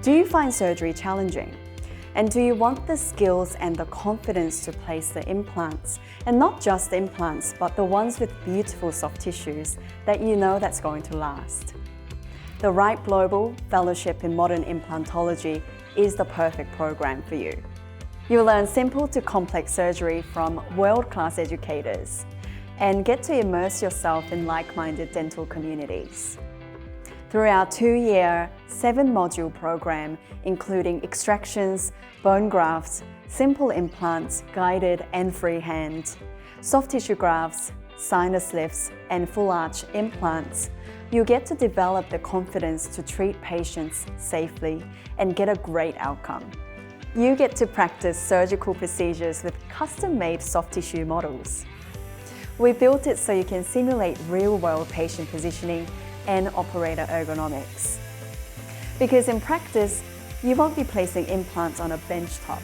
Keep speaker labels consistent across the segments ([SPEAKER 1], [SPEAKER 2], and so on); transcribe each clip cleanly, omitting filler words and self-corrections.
[SPEAKER 1] Do you find surgery challenging? And do you want the skills and the confidence to place the implants? And not just implants, but the ones with beautiful soft tissues that you know that's going to last. The Wright Global Fellowship in Modern Implantology is the perfect program for you. You'll learn simple to complex surgery from world-class educators and get to immerse yourself in like-minded dental communities. Through our 2-year, 7-module program, including extractions, bone grafts, simple implants, guided and freehand, soft tissue grafts, sinus lifts, and full arch implants, you get to develop the confidence to treat patients safely and get a great outcome. You get to practice surgical procedures with custom-made soft tissue models. We built it so you can simulate real-world patient positioning and operator ergonomics. Because in practice, you won't be placing implants on a bench top.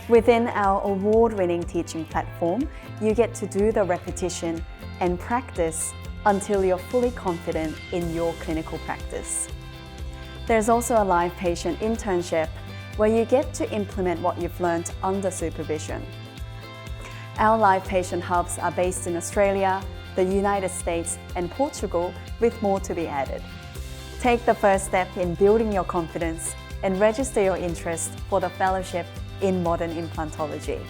[SPEAKER 1] Within our award-winning teaching platform, you get to do the repetition and practice until you're fully confident in your clinical practice. There's also a live patient internship where you get to implement what you've learned under supervision. Our live patient hubs are based in Australia, the United States and Portugal, with more to be added. Take the first step in building your confidence and register your interest for the Fellowship in Modern Implantology.